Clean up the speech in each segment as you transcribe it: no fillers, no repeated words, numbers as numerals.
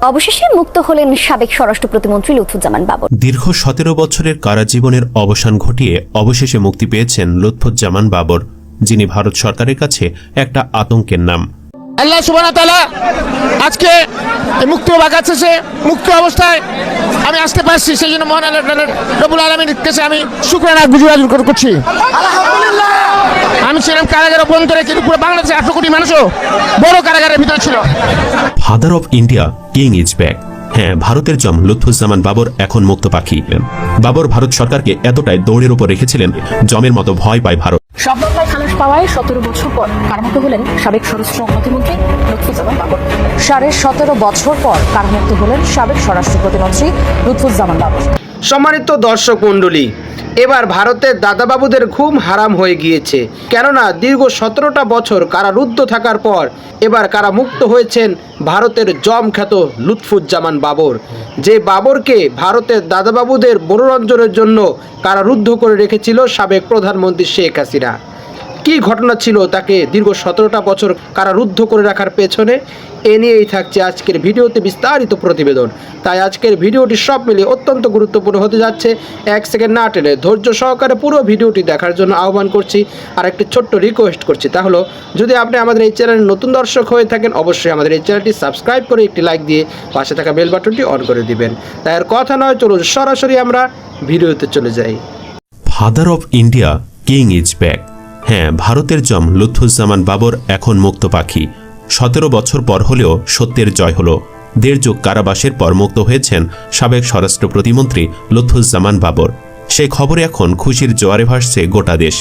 অবশেষে মুক্ত হলেন সাবেক স্বরাষ্ট্র প্রতিমন্ত্রী লুৎফুজ্জামান বাবর। দীর্ঘ 17 বছরের কারাজীবনের অবসান ঘটিয়ে অবশেষে মুক্তি পেয়েছেন লুৎফুজ্জামান বাবর, যিনি ভারত সরকারের কাছে একটা আতঙ্কের নাম। আল্লাহ সুবহানাহু ওয়া তাআলা আজকে মুক্ত বাগাচ্ছে, মুক্ত অবস্থায় আমি আসতে পারছি, সেই জন্য মহান আল্লাহ রব্বুল আলামিনের কাছে আমি শুকরানা গুজারি করছি। আলহামদুলিল্লাহ। আমি ছিলাম কারাগারের অভ্যন্তরে, কিন্তু পুরো বাংলাদেশে 8 কোটি মানুষও বড় কারাগারের ভিতরে ছিল। Father of India king is back. হ্যাঁ, ভারতের জম লুৎফুজ্জামান বাবর এখন মুক্ত পাখি। বাবর ভারত সরকারকে এতটাই দৌড়ের উপর রেখেছিলেন, জমের মতো ভয় পায় ভারত। সব মামলায় খালাস পাওয়ায় 17 বছর পর কারামুক্ত হলেন সাবেক স্বরাষ্ট্র প্রতিমন্ত্রী লুৎফুজ্জামান বাবর। 17.5 বছর পর কারামুক্ত হলেন সাবেক স্বরাষ্ট্র প্রতিমন্ত্রী লুৎফুজ্জামান বাবর। সম্মানিত দর্শক মণ্ডলী, এবার ভারতের দাদাবাবুদের ঘুম হারাম হয়ে গিয়েছে, কেননা দীর্ঘ 17টা বছর কারারুদ্ধ থাকার পর এবার কারামুক্ত হয়েছেন ভারতের জমখ্যাত লুৎফুজ্জামান বাবর, যে বাবরকে ভারতের দাদাবাবুদের মনোরঞ্জনের জন্য কারারুদ্ধ করে রেখেছিল সাবেক প্রধানমন্ত্রী শেখ হাসিনা। কী ঘটনা ছিল তাকে দীর্ঘ 17টা বছর কারারুদ্ধ করে রাখার পেছনে, এ নিয়েই থাকছে আজকের ভিডিওতে বিস্তারিত প্রতিবেদন। তাই আজকের ভিডিওটি সব মিলিয়ে অত্যন্ত গুরুত্বপূর্ণ হতে যাচ্ছে। 1 সেকেন্ড না টেনে ধৈর্য সহকারে পুরো ভিডিওটি দেখার জন্য আহ্বান করছি। আর একটি ছোট্ট রিকোয়েস্ট করছি, তা হলো যদি আপনি আমাদের এই চ্যানেলের নতুন দর্শক হয়ে থাকেন, অবশ্যই আমাদের এই চ্যানেলটি সাবস্ক্রাইব করে একটি লাইক দিয়ে পাশে থাকা বেল বাটনটি অন করে দিবেন। তাই আর কথা নয়, চলুন সরাসরি আমরা ভিডিওতে চলে যাই। Father of India king is back. হ্যাঁ, ভারতের জম লুৎফুজ্জামান বাবর এখন মুক্ত পাখি। 17 বছর পর হলেও সত্যের জয় হলো। 1.5 যুগ কারাবাসের পর মুক্ত হয়েছেন সাবেক স্বরাষ্ট্র প্রতিমন্ত্রী লুৎফুজ্জামান বাবর। সেই খবরে এখন খুশির জোয়ারে ভাসছে গোটা দেশ।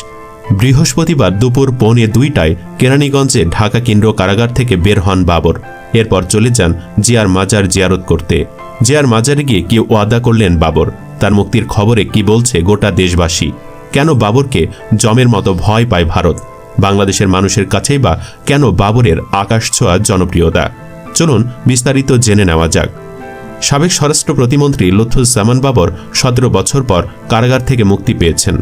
বৃহস্পতিবার দুপুর 1:45টায় কেরানীগঞ্জে ঢাকা কেন্দ্র কারাগার থেকে বের হন বাবর। এরপর চলে যান জিয়ার মাজার জিয়ারত করতে। জিয়ার মাজারে গিয়ে কি ওয়াদা করলেন বাবর, তার মুক্তির খবরে কি বলছে গোটা দেশবাসী? কেন বাবরকে জমের মতো ভয় পায় ভারত? বাংলাদেশের মানুষের কাছেই বা কেন বাবরের আকাশ ছোঁয়া জনপ্রিয়তা? চলুন বিস্তারিত জেনে নেওয়া যাক। সাবেক স্বরাষ্ট্র প্রতিমন্ত্রী লুৎফুজ্জামান বাবর 17 বছর পর কারাগার থেকে মুক্তি পেয়েছেন।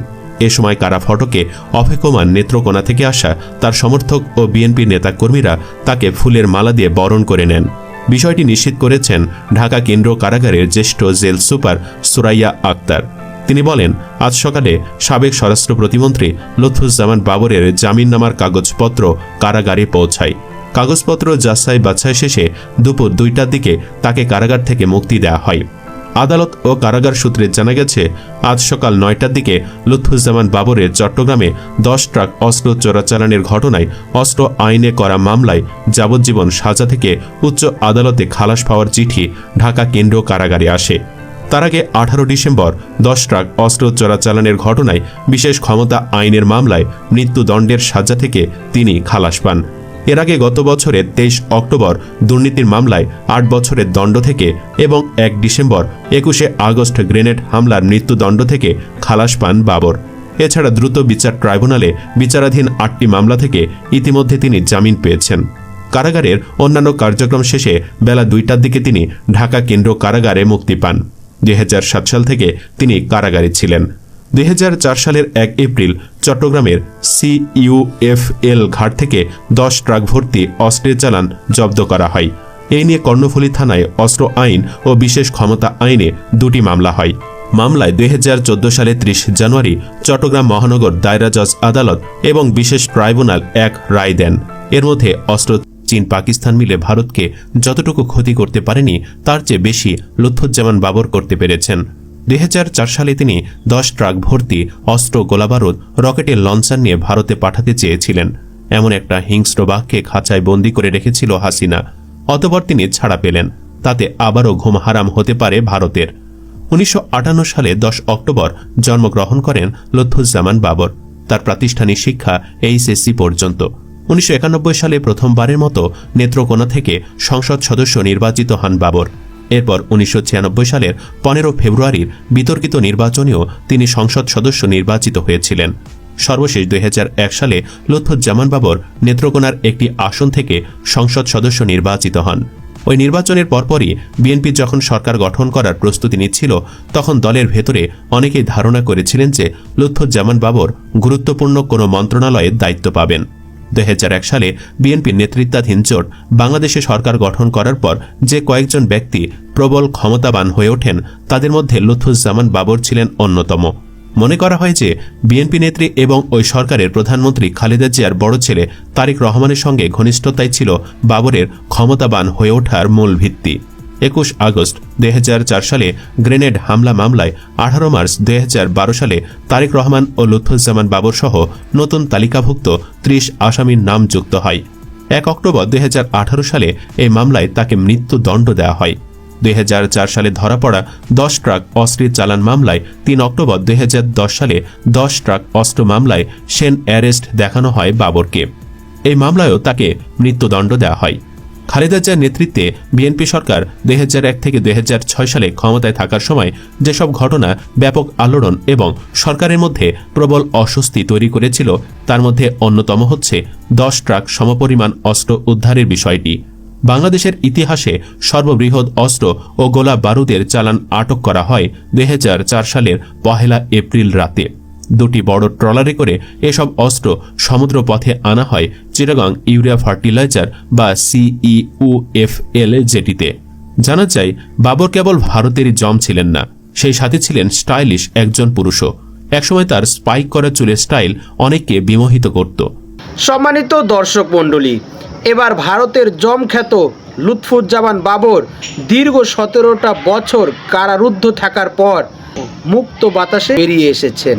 এ সময় কারা ফটকে অপেক্ষমান নেত্রকোনা থেকে আসা তার সমর্থক ও বিএনপি নেতাকর্মীরা তাকে ফুলের মালা দিয়ে বরণ করে নেন। বিষয়টি নিশ্চিত করেছেন ঢাকা কেন্দ্র কারাগারের জ্যেষ্ঠ জেল সুপার সুরাইয়া আক্তার। তিনি বলেন, আজ সকালে সাবেক স্বরাষ্ট্র প্রতিমন্ত্রী লুৎফুজ্জামান বাবরের জামিননামার কাগজপত্র কারাগারে পৌঁছায়। কাগজপত্র যাচাই বাছাই শেষে দুপুর 2টার দিকে তাকে কারাগার থেকে মুক্তি দেওয়া হয়। আদালত ও কারাগার সূত্রে জানা গেছে, আজ সকাল 9টার দিকে লুৎফুজ্জামান বাবরের চট্টগ্রামে 10 ট্রাক অস্ত্র চোরাচালানের ঘটনায় অস্ত্র আইনে করা মামলায় যাবজ্জীবন সাজা থেকে উচ্চ আদালতে খালাস পাওয়ার চিঠি ঢাকা কেন্দ্র কারাগারে আসে। তার আগে 18 ডিসেম্বর 10 ট্রাক অস্ত্র চোরাচালানের ঘটনায় বিশেষ ক্ষমতা আইনের মামলায় মৃত্যুদণ্ডের সাজা থেকে তিনি খালাস পান। এর আগে গত বছরের 23 অক্টোবর দুর্নীতির মামলায় 8 বছরের দণ্ড থেকে এবং 1 ডিসেম্বর 21 আগস্ট গ্রেনেড হামলার মৃত্যুদণ্ড থেকে খালাস পান বাবর। এছাড়া দ্রুত বিচার ট্রাইব্যুনালে বিচারাধীন 8টি মামলা থেকে ইতিমধ্যে তিনি জামিন পেয়েছেন। কারাগারের অন্যান্য কার্যক্রম শেষে বেলা 2টার দিকে তিনি ঢাকা কেন্দ্র কারাগারে মুক্তি পান। 2007 সাল থেকে তিনি কারাগারে ছিলেন। 2004 সালের 1 এপ্রিল চট্টগ্রামের CUFL ঘাট থেকে 10 ট্রাক ভর্তি অস্ত্রের চালান জব্দ করা হয়। এই নিয়ে কর্ণফুলী থানায় অস্ত্র আইন ও বিশেষ ক্ষমতা আইনে 2টি মামলা হয়। মামলায় 2014 সালে 30 জানুয়ারি চট্টগ্রাম মহানগর দায়রা জজ আদালত এবং বিশেষ ট্রাইব্যুনাল 1 রায় দেন। এর মধ্যে অস্ত্র চীন পাকিস্তান মিলে ভারতকে যতটুকু ক্ষতি করতে পারেনি, তার চেয়ে বেশি লুৎফুজ্জামান বাবর করতে পেরেছেন। 2004 সালে তিনি 10 ট্রাক ভর্তি অস্ত্র, গোলাবারুদ, রকেটের লঞ্চার নিয়ে ভারতে পাঠাতে চেয়েছিলেন। এমন একটা হিংস্র বাঘকে খাঁচায় বন্দী করে রেখেছিল হাসিনা। অতঃপর তিনি ছাড়া পেলেন। তাতে আবারও ঘুম হারাম হতে পারে ভারতের। 1958 সালে 10 অক্টোবর জন্মগ্রহণ করেন লুৎফুজ্জামান বাবর। তার প্রাতিষ্ঠানিক শিক্ষা HSC পর্যন্ত। 1991 সালে প্রথমবারের মতো নেত্রকোনা থেকে সংসদ সদস্য নির্বাচিত হন বাবর। এরপর 1996 সালের 15 ফেব্রুয়ারির বিতর্কিত নির্বাচনেও তিনি সংসদ সদস্য নির্বাচিত হয়েছিলেন। সর্বশেষ 2001 সালে লুৎফুজ্জামান বাবর নেত্রকোনার একটি আসন থেকে সংসদ সদস্য নির্বাচিত হন। ওই নির্বাচনের পরপরই বিএনপি যখন সরকার গঠন করার প্রস্তুতি নিচ্ছিল, তখন দলের ভেতরে অনেকেই ধারণা করেছিলেন যে লুৎফুজ্জামান বাবর গুরুত্বপূর্ণ কোনো মন্ত্রণালয়ে দায়িত্ব পাবেন। 2001 সালে বিএনপি নেতৃত্বাধীন জোট বাংলাদেশে সরকার গঠন করার পর যে কয়েকজন ব্যক্তি প্রবল ক্ষমতাবান হয়ে ওঠেন তাদের মধ্যে লুৎফুজ্জামান বাবর ছিলেন অন্যতম। মনে করা হয় যে বিএনপি নেত্রী এবং ওই সরকারের প্রধানমন্ত্রী খালেদা জিয়ার বড় ছেলে তারেক রহমানের সঙ্গে ঘনিষ্ঠতাই ছিল বাবরের ক্ষমতাবান হয়ে ওঠার মূল ভিত্তি। 21 আগস্ট 2004 সালে গ্রেনেড হামলা মামলায় 18 মার্চ 2012 সালে তারেক রহমান ও লুৎফুজ্জামান বাবর সহ নতুন তালিকাভুক্ত 30 আসামির নাম যুক্ত হয়। 1 অক্টোবর 2018 সালে এই মামলায় তাকে মৃত্যুদণ্ড দেওয়া হয়। 2004 সালে ধরা পড়া 10 ট্রাক অস্ত্রের চালান মামলায় 3 অক্টোবর 2010 সালে 10 ট্রাক অস্ত্র মামলায় সেন অ্যারেস্ট দেখানো হয় বাবরকে। এই মামলায়ও তাকে মৃত্যুদণ্ড দেওয়া হয়। খালেদা জিয়ার নেতৃত্বে বিএনপি সরকার 2001 থেকে 2006 সালে ক্ষমতায় থাকার সময় যেসব ঘটনা ব্যাপক আলোড়ন এবং সরকারের মধ্যে প্রবল অস্বস্তি তৈরি করেছিল তার মধ্যে অন্যতম হচ্ছে 10 ট্রাক সমপরিমাণ অস্ত্র উদ্ধারের বিষয়টি। বাংলাদেশের ইতিহাসে সর্ববৃহৎ অস্ত্র ও গোলা বারুদের চালান আটক করা হয় 2004 সালের 1 এপ্রিল রাতে। 2টি বড় ট্রলারে করে এসব অস্ত্র সমুদ্র পথে আনা হয় চিটাগং ইউরিয়া ফার্টিলাইজার বা CEUFL জেটিতে। জানা যায় বাবর কেবল ভারতেরই জম ছিলেন না, সেই সাথে ছিলেন স্টাইলিশ একজন পুরুষও। একসময় তার স্পাইক করা চুলের স্টাইল অনেককে বিমোহিত করত। সম্মানিত দর্শক মণ্ডলী, এবার ভারতের জমখ্যাত লুৎফুজ্জামান বাবর দীর্ঘ 17টা বছর কারারুদ্ধ থাকার পর মুক্ত বাতাসে বেরিয়ে এসেছেন।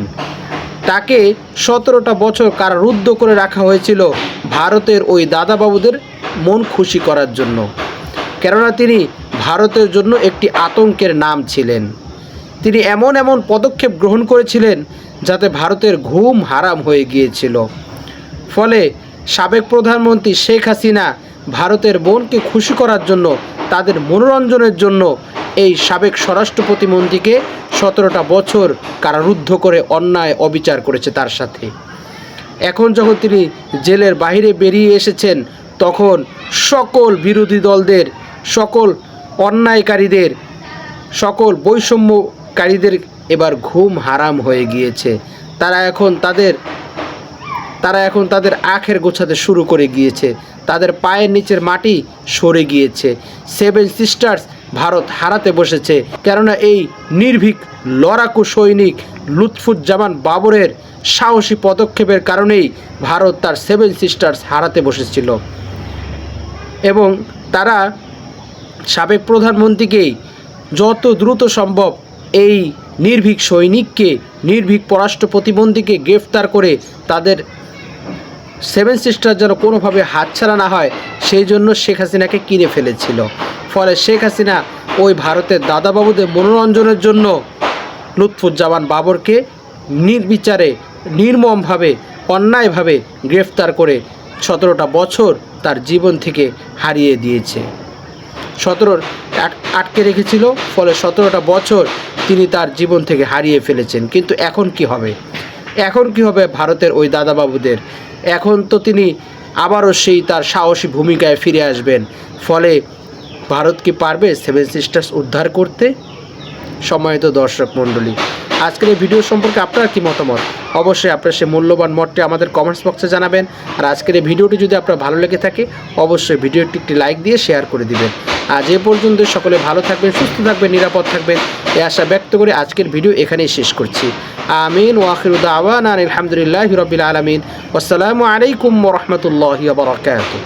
তাকে 17টা বছর কারারুদ্ধ করে রাখা হয়েছিল ভারতের ওই দাদাবাবুদের মন খুশি করার জন্য, কেননা তিনি ভারতের জন্য একটি আতঙ্কের নাম ছিলেন। তিনি এমন এমন পদক্ষেপ গ্রহণ করেছিলেন যাতে ভারতের ঘুম হারাম হয়ে গিয়েছিল। ফলে সাবেক প্রধানমন্ত্রী শেখ হাসিনা ভারতের বোনকে খুশি করার জন্য, তাদের মনোরঞ্জনের জন্য এই সাবেক স্বরাষ্ট্র প্রতিমন্ত্রীকে 17টা বছর কারারুদ্ধ করে অন্যায় অবিচার করেছে তার সাথে। এখন যখন তিনি জেলের বাইরে বেরিয়ে এসেছেন তখন সকল বিরোধী দলদের, সকল অন্যায়কারীদের, সকল বৈষম্যকারীদের এবার ঘুম হারাম হয়ে গিয়েছে। তারা এখন তাদের আখের গোছাতে শুরু করে গিয়েছে। তাদের পায়ের নিচের মাটি সরে গিয়েছে। 7 সিস্টার্স ভারত হারাতে বসেছে, কেননা এই নির্ভীক লড়াকু সৈনিক লুৎফুজ্জামান বাবরের সাহসী পদক্ষেপের কারণেই ভারত তার 7 সিস্টার্স হারাতে বসেছিল। এবং তারা সাবেক প্রধানমন্ত্রীকেই যত দ্রুত সম্ভব এই নির্ভীক সৈনিককে, নির্ভীক পররাষ্ট্র প্রতিমন্ত্রীকে গ্রেফতার করে তাদের 7 সিস্টার যেন কোনোভাবে হাতছাড়া না হয় সেই জন্য শেখ হাসিনাকে কিনে ফেলেছিল। ফলে শেখ হাসিনা ওই ভারতের দাদাবাবুদের মনোরঞ্জনের জন্য লুৎফুজ্জামান বাবরকে নির্বিচারে, নির্মমভাবে, অন্যায়ভাবে গ্রেফতার করে 17টা বছর তার জীবন থেকে হারিয়ে দিয়েছে। 17 আটকে রেখেছিল, ফলে 17টা বছর তিনি তার জীবন থেকে হারিয়ে ফেলেছেন। কিন্তু এখন কি হবে? এখন কি হবে ভারতের ওই দাদাবাবুদের? এখন তো তিনি আবারও সেই তার সাহসী ভূমিকায় ফিরে আসবেন। ফলে ভারত কি পারবে 7 সিস্টার্স উদ্ধার করতে? সম্মানিত দর্শক মণ্ডলী, আজকের এই ভিডিও সম্পর্কে আপনার কি মতামত? অবশ্যই আপনার সে মূল্যবান মতটি আমাদের কমেন্টস বক্সে জানাবেন। আর আজকের এই ভিডিওটি যদি আপনার ভালো লেগে থাকে অবশ্যই ভিডিওটি একটি লাইক দিয়ে শেয়ার করে দিবেন। আজ এ পর্যন্ত সকলে ভালো থাকবেন, সুস্থ থাকবেন, নিরাপদ থাকবেন এই আশা ব্যক্ত করে আজকের ভিডিও এখানেই শেষ করছি। আমিন ওয়া আখিরু দাওয়ানা আলহামদুলিল্লাহি রাব্বিল আলামিন। আসসালামু আলাইকুম ওয়া রাহমাতুল্লাহি ওয়া বারাকাতুহু।